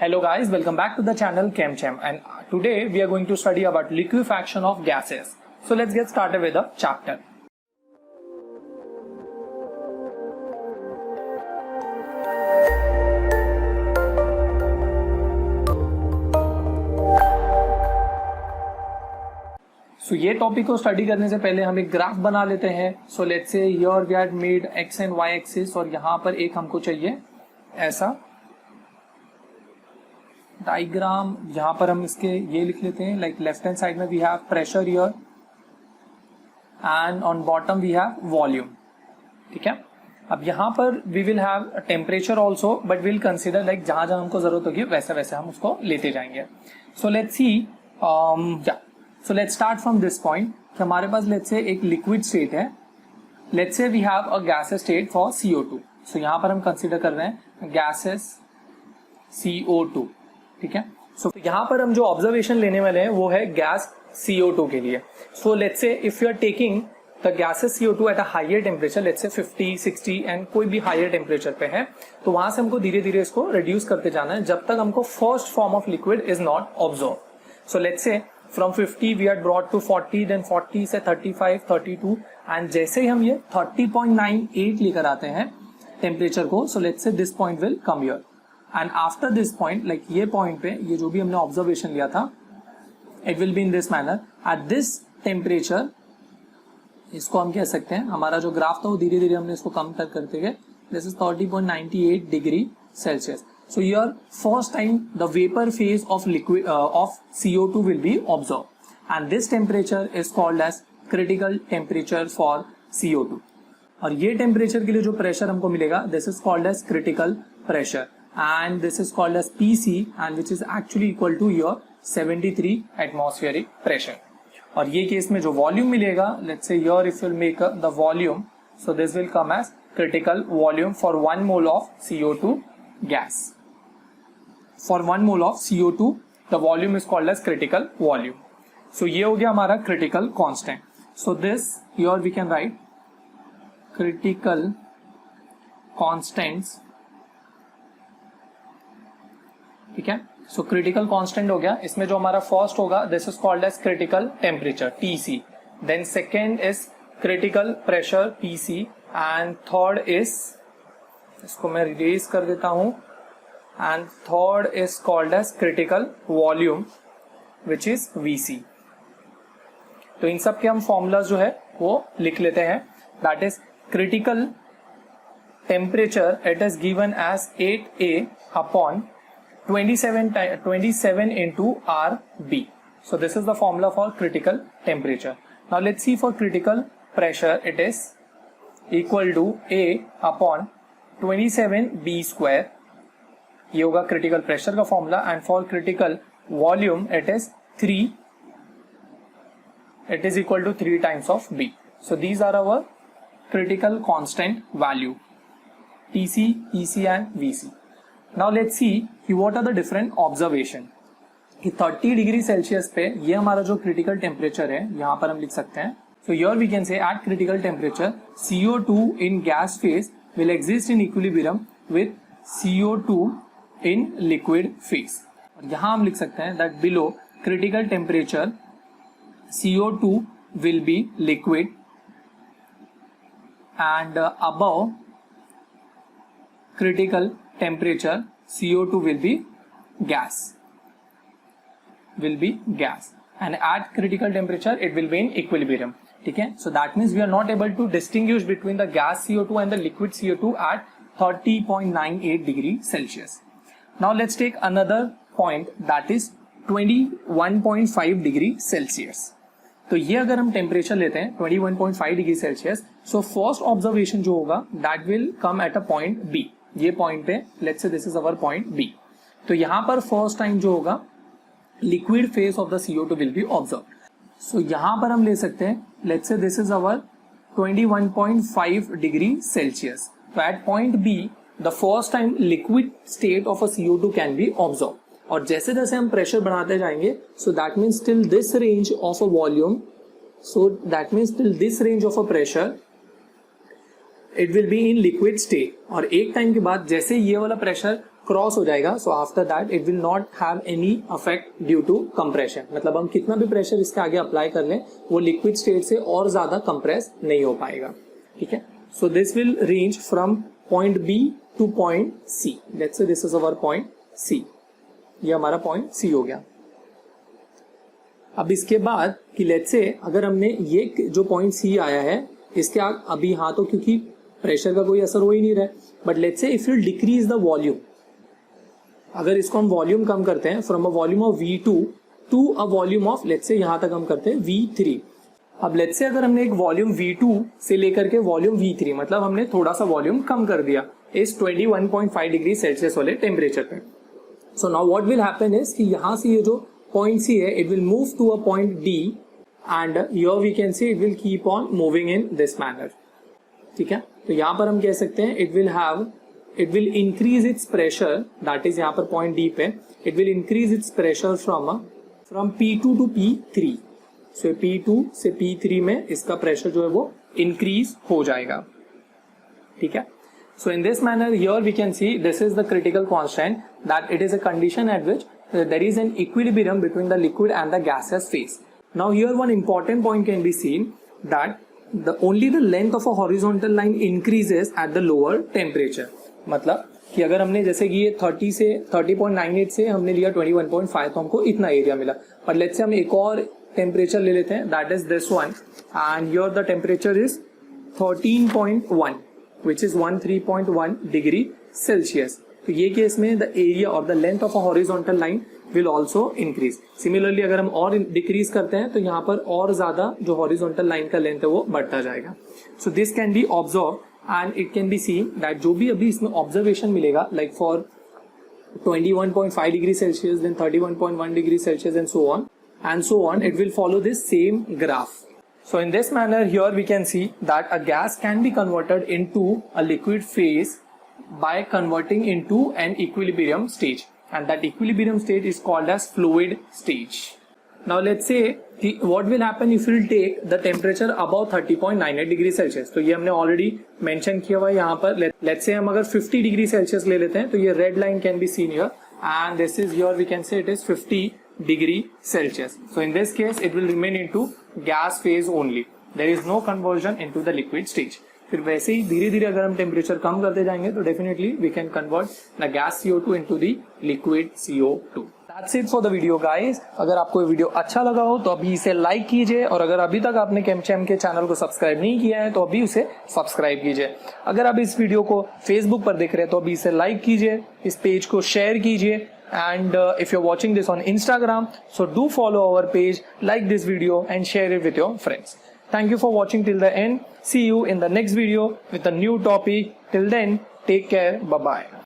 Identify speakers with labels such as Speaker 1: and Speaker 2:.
Speaker 1: Hello guys, welcome back to the channel ChemChem, and today we are going to study about liquefaction of gases. So let's get started with the chapter. So ये topic को study करने से पहले हम एक graph बना लेते हैं. So let's say here we had made x and y axis और यहाँ पर एक हमको चाहिए ऐसा डायग्राम. यहाँ पर हम इसके ये लिख लेते हैं, लाइक लेफ्ट हैंड साइड में we have pressure here and on bottom we have volume. ठीक है. अब यहाँ पर we will have temperature also, but will consider like जहां जहां हमको जरूरत होगी वैसे वैसे हम उसको लेते जाएंगे. So let's see so let's start from this point. हमारे पास लेट्स से एक लिक्विड स्टेट है. Let's say we have a gas state for CO2. So यहाँ पर हम कंसिडर कर रहे हैं गैसेस CO2. ठीक है. सो यहाँ पर हम जो ऑब्जर्वेशन लेने वाले हैं वो है गैस CO2 के लिए. So let's say if you are taking the gases CO2 at a higher temperature, let's say 50, 60 and कोई भी हायर टेम्परेचर पे है, तो वहां से हमको धीरे धीरे इसको रिड्यूस करते जाना है जब तक हमको first form of liquid is not observe. So let's say from 50 we are brought to 40, then 40 से 35, 32 एंड जैसे ही हम ये 30.98 लेकर आते हैं टेम्परेचर को, सो let's say this point will come here and after this point, like ये पॉइंट पे ये जो भी हमने ऑब्जर्वेशन लिया था, it will be in this manner at this temperature. इसको हम कह सकते हैं, हमारा जो ग्राफ था वो धीरे धीरे हमने इसको कम तक करते गए. This is 30.98 degree Celsius. So here first time the vapor phase of liquid of CO2 will be observed, and this temperature is called as critical temperature for CO2. और ये टेम्परेचर के लिए जो प्रेशर हमको मिलेगा, this is called as critical pressure, and this is called as PC, and which is actually equal to your 73 atmospheric pressure. और ये case में जो वॉल्यूम मिलेगा, let's say here if you'll make the volume, so this will come as critical volume for 1 mole of CO2 gas. For 1 mole of CO2 the volume is called as critical volume. So ये हो गया हमारा critical constant. So this here we can write critical constants. ठीक है. So critical constant हो गया. इसमें जो हमारा first होगा, this is called as critical temperature TC. Then second is critical pressure PC, and third is, इसको मैं erase कर देता हूं, and third is called as critical volume which is VC. तो इन सब के हम फॉर्मूलाज जो है वो लिख लेते हैं. That is critical temperature, it is given as 8A upon 27 into RB. So this is the formula for critical temperature. Now let's see for critical pressure, it is equal to A upon 27B square. ये होगा critical pressure का formula. And for critical volume it is 3, it is equal to 3 times of B. So these are our critical constant value TC, PC and VC. Now let's see कि what are the different observation. कि 30 degree Celsius पे ये हमारा जो critical temperature है, यहां पर हम लिख सकते हैं. So here we can say at critical temperature CO2 in gas phase will exist in equilibrium with CO2 in liquid phase. और यहां हम लिख सकते हैं that below critical temperature CO2 will be liquid and above critical temperature CO2 will be gas, and at critical temperature it will be in equilibrium. ठीक है. So that means we are not able to distinguish between the gas CO2 and the liquid CO2 at 30.98 degree Celsius. Now let's take another point, that is 21.5 degree Celsius. तो ये अगर हम temperature लेते हैं 21.5 degree Celsius, so first observation जो होगा that will come at a point B. ये point पे let's say this is our point B. तो यहां पर फर्स्ट टाइम जो होगा liquid phase of the CO2 will be observe. So यहां पर हम ले सकते हैं let's say this is our 21.5 degree Celsius. तो at point B the first time liquid state of a CO2 can be observed. और जैसे जैसे हम प्रेशर बढ़ाते जाएंगे, so that means till this range of a volume, so that means till this range of a pressure it will be in liquid state. और एक time के बाद जैसे ये वाला प्रेशर क्रॉस हो जाएगा, so after that it will not have any affect due to compression, मतलब हम कितना भी प्रेशर इसके आगे अप्लाई कर लें वो लिक्विड स्टेट से और ज्यादा कंप्रेस नहीं हो पाएगा, ठीक है। So this will range from point B to point C, let's say this is our point C, ये हमारा पॉइंट सी हो गया। अब इसके बाद कि लेट्स से अगर हमने ये जो पॉइंट सी आया है इसके अभी हाँ तो क्योंकि प्रेशर का कोई असर हो ही नहीं रहा है, but let's say if you decrease the volume, अगर इसको हम वॉल्यूम कम करते हैं from a volume of V2 to a volume of let's say यहां तक हम करते हैं V3। अब लेट्स से अगर हमने एक वॉल्यूम V2 से लेकर के वॉल्यूम V3, मतलब हमने थोड़ा सा वॉल्यूम कम कर दिया इस 21.5 डिग्री सेल्सियस वाले टेम्परेचर पे। So now what will happen is कि यहां से ये जो पॉइंट सी है it will move to a point D and here we can see it will keep on moving in this manner, ठीक है। तो यहां पर हम कह सकते हैं it will increase its pressure, that is यहाँ पर पॉइंट D पे it will increase its pressure from P2 to P3, so P2 से P3 में इसका प्रेशर जो है वो इंक्रीज हो जाएगा, ठीक है। So in this manner here we can see this is the critical constant, that it is a condition at which there is an equilibrium between the liquid and the gaseous phase. Now here one important point can be seen, that only the length of a horizontal line increases at the lower temperature, मतलब कि अगर हमने जैसे कि ये 30.98 से हमने लिया 21.5 तो हमको इतना एरिया मिला, पर लेट्स से हम एक और टेम्परेचर ले लेते हैं, that is this one, and here the temperature is 13.1 which is 13.1 degree Celsius. तो ये केस में द एरिया और the length of a horizontal line will also increase. Similarly अगर हम और डिक्रीज करते हैं तो यहाँ पर और ज्यादा जो हॉरिजॉन्टल लाइन का लेंथ है वो बढ़ता जाएगा। So this can be observe and it can be seen that जो भी अभी इसमें ऑब्जर्वेशन मिलेगा like for 21.5 degree Celsius, then 31.1 degree Celsius and so on, it will follow this same graph. So in this manner here we can see that a gas can be converted into a liquid phase by converting into an equilibrium stage, and that equilibrium state is called as fluid stage. Now let's say what will happen if we take the temperature above 30.98 degree Celsius. तो ये हमने already mention किया हुआ है यहाँ पर। Let's say हम अगर 50 डिग्री सेल्सियस ले लेते हैं तो ये red line can be seen here and this is here we can say it is 50 degree Celsius. So in this case it will remain into gas phase only. There is no conversion into the liquid stage. फिर वैसे ही धीरे धीरे अगर हम temperature कम करते जाएंगे तो definitely we can convert the gas CO2 into the liquid CO2. That's it for the video guys. अगर आपको ये वीडियो अच्छा लगा हो तो अभी इसे लाइक कीजिए, और अगर अभी तक आपने केमचैम के चैनल को सब्सक्राइब नहीं किया है तो अभी उसे सब्सक्राइब कीजिए। अगर आप इस वीडियो को फेसबुक पर देख रहे हैं तो अभी इसे लाइक कीजिए, इस पेज को शेयर कीजिए, and if you're watching this on Instagram, so do follow our page, like this video and share it with your friends. Thank you for watching till the end. See you in the next video with a new topic. Till then, take care. Bye bye.